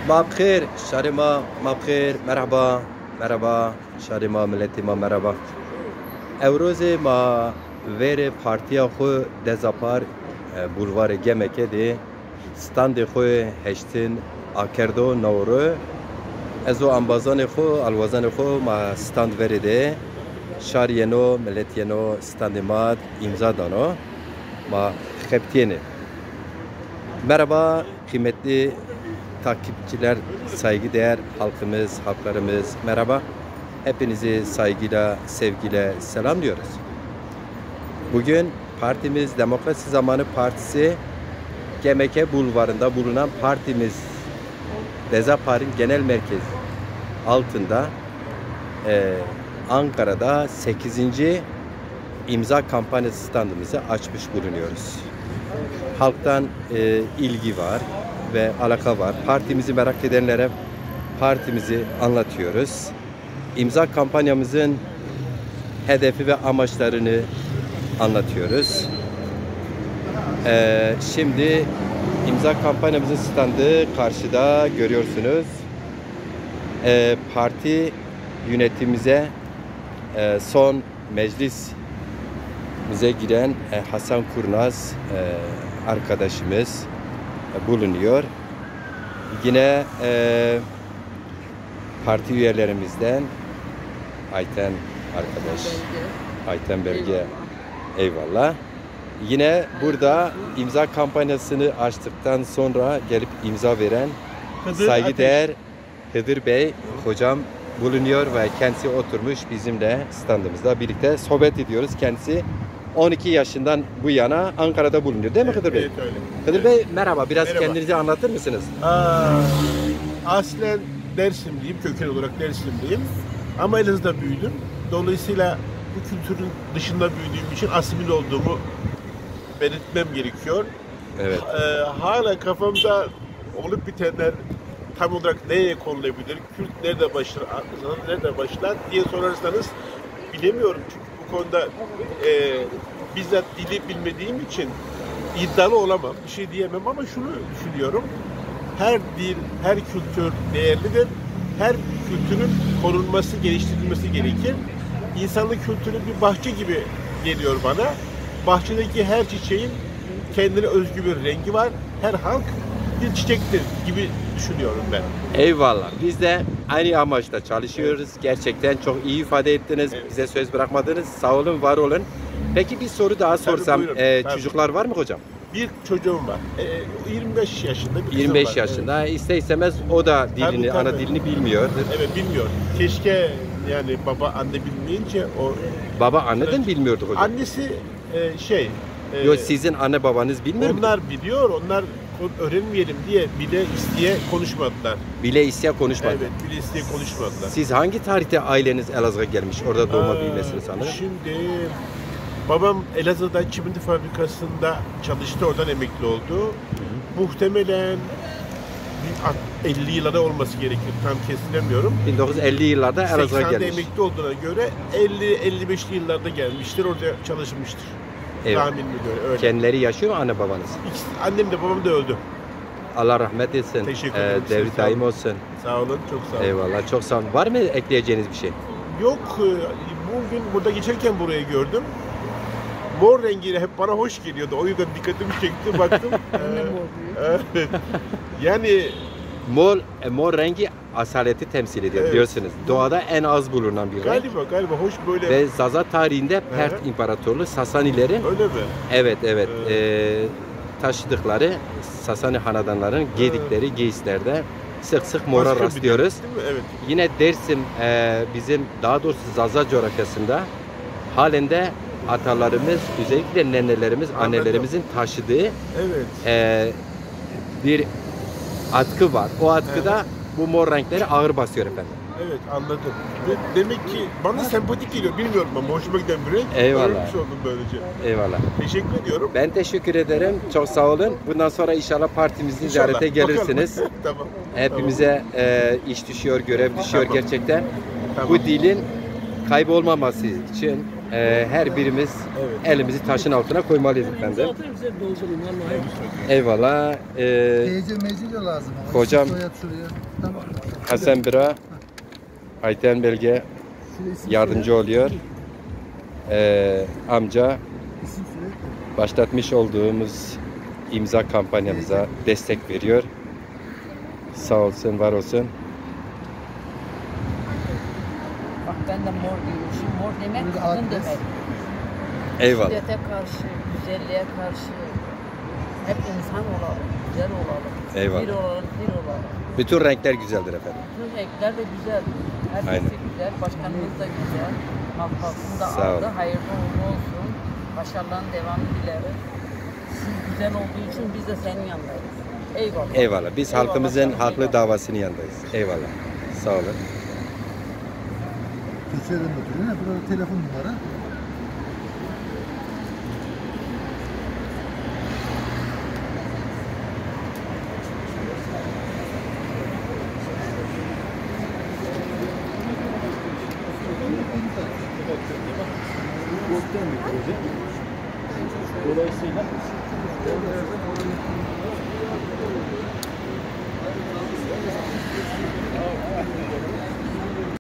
Mabkhir, Şarima, Mabkhir, merhaba, merhaba, Şarima, milletima, merhaba. Evroze ma vere partiya xwe dezapar bulvarê Gemekê de standê xwe heştin akerdo nawro. Ez o ambazanê xwe, alwazanê xwe ma stand verê de şariyê no, milletiyê no standê mat imza dano. Ma xeptiyene. Merhaba kıymetli takipçiler, saygıdeğer halkımız, halklarımız merhaba. Hepinizi saygıyla, sevgiyle selamlıyoruz. Bugün partimiz Demokrasi Zamanı Partisi Gemeke Bulvarı'nda bulunan partimiz Dezapar'ın genel merkezi altında Ankara'da 8. imza kampanyası standımızı açmış bulunuyoruz. Halktan ilgi var ve alaka var. Partimizi merak edenlere partimizi anlatıyoruz. İmza kampanyamızın hedefi ve amaçlarını anlatıyoruz. Şimdi imza kampanyamızın standı karşıda görüyorsunuz. Parti yönetimimize son meclisimize giren Hasan Kurnaz arkadaşımız bulunuyor. Yine parti üyelerimizden Ayten arkadaş, Ayten Belge, eyvallah. Yine burada imza kampanyasını açtıktan sonra gelip imza veren saygıdeğer Hıdır Bey hocam bulunuyor ve kendisi oturmuş bizimle standımızda birlikte sohbet ediyoruz. Kendisi 12 yaşından bu yana Ankara'da bulunuyor değil mi Hıdır Bey? Evet öyle. Hıdır Bey merhaba, biraz Merhaba. kendinizi anlatır mısınız? Aslen Dersimliyim, köken olarak Dersimliyim. Ama Elazığ'da büyüdüm. Dolayısıyla bu kültürün dışında büyüdüğüm için asimil olduğumu belirtmem gerekiyor. Evet. Hala kafamda olup bitenler tam olarak neye konulabilir, Kürt nerede başlar, Azan nerede başlar diye sorarsanız bilemiyorum. Çünkü bu konuda bizzat dili bilmediğim için iddialı olamam, bir şey diyemem ama şunu düşünüyorum. Her dil, her kültür değerlidir. Her kültürün korunması, geliştirilmesi gerekir. İnsanlık kültürü bir bahçe gibi geliyor bana. Bahçedeki her çiçeğin kendine özgü bir rengi var. Her halk bir çiçektir gibi düşünüyorum ben. Eyvallah. Biz de aynı amaçla çalışıyoruz. Gerçekten çok iyi ifade ettiniz. Evet. Bize söz bırakmadınız. Sağ olun, var olun. Peki bir soru daha sorsam. buyurun. Tabii. Çocuklar var mı hocam? Bir çocuğum var. 25 yaşında bir kızım 25 var. yaşında. İster istemez o da dilini, Tabii. ana dilini bilmiyor. Evet, bilmiyor. Keşke yani baba anne bilmeyince o... Baba anneden bilmiyordu hocam. Annesi Yok, sizin anne babanız bilmiyor mu? onlar biliyor, onlar öğrenmeyelim diye bile isteye konuşmadılar. Bile isteye konuşmadı. Evet, bile isteye konuşmadılar. Siz hangi tarihte aileniz Elazığ'a gelmiş? Orada doğma büyümesini sanırım. Şimdi babam Elazığ'da çimento fabrikasında çalıştı, oradan emekli oldu. Muhtemelen 50 yıllarda olması gerekir, tam kestiremiyorum. 1950 yıllarda Elazığ'a 80'de gelmiş. emekli olduğuna göre 50-55'li yıllarda gelmiştir, orada çalışmıştır. Evet. Tahminime göre öyle. Kendileri yaşıyor mu anne babanız? Annem de babam da öldü. Allah rahmet etsin. Teşekkür ederim. Devri Sağ olun. daim olsun. Sağ olun, çok sağ olun. Eyvallah, çok sağ olun. Var mı ekleyeceğiniz bir şey? Yok, bugün burada geçerken burayı gördüm. Mor rengiyle hep bana hoş geliyordu. O yüzden dikkatimi çekti, baktım. Evet. Yani Mor rengi asaleti temsil ediyor, Evet. biliyorsunuz. Doğada en az bulunan bir renk. galiba hoş böyle. Ve Zaza tarihinde Pert Hı. İmparatorluğu Sasanilerin Öyle mi? evet taşıdıkları Sasani hanedanların giydikleri giysilerde sık sık mora Başka bir rastlıyoruz. renk, değil mi? Evet. Yine Dersim bizim daha doğrusu Zaza coğrafyasında halen de atalarımız, özellikle nenelerimiz, Anladım. annelerimizin taşıdığı Evet. bir atkı var. O atkıda bu mor renkleri ağır basıyor efendim. Evet, anladım. Demek ki bana sempatik geliyor. Bilmiyorum ama hoşuma giden bir renk. Eyvallah. Öğrenmiş oldum böylece. Eyvallah. Teşekkür ediyorum. Ben teşekkür ederim. Çok sağ olun. Bundan sonra inşallah partimizin İnşallah. ziyarete gelirsiniz. Bakalım. Tamam. Hepimize iş düşüyor, görev düşüyor Tamam. gerçekten. Tamam. Bu dilin kaybolmaması için her birimiz Evet. elimizi taşın altına koymalıyız efendim. Eyvallah. TC meci de lazım. ama. Hocam. Soyad şuraya. Tamam. Hasan Bira, Ayten Belge Şuraya isim yardımcı oluyor. Amca söyle, İsim söyle. başlatmış olduğumuz imza kampanyamıza destek veriyor. Sağ olsun, var olsun. Bak ben de mor giymişim. Mor demek Burada kadın adres. demek. Eyvallah. Şiddete karşı, güzelliğe karşı hep insan olalım, güzel olalım. Eyvallah. Bir olalım, bir olalım. Bütün renkler güzeldir efendim. Bütün renkler de güzel. Herkesi Aynen. güzel, başkanımız da güzel. Mahfazını da Sağ aldı. olun. Hayırlı uğurlu olsun. Başarıların devamı dileriz. Siz güzel olduğu için biz de senin yanındayız. Eyvallah. Eyvallah. Biz Eyvallah halkımızın canım, haklı eyvallah. davasının yanındayız. Eyvallah. Sağ olun. Türkçeden oturuyor. Ne? Burada telefon numara. Dolayısıyla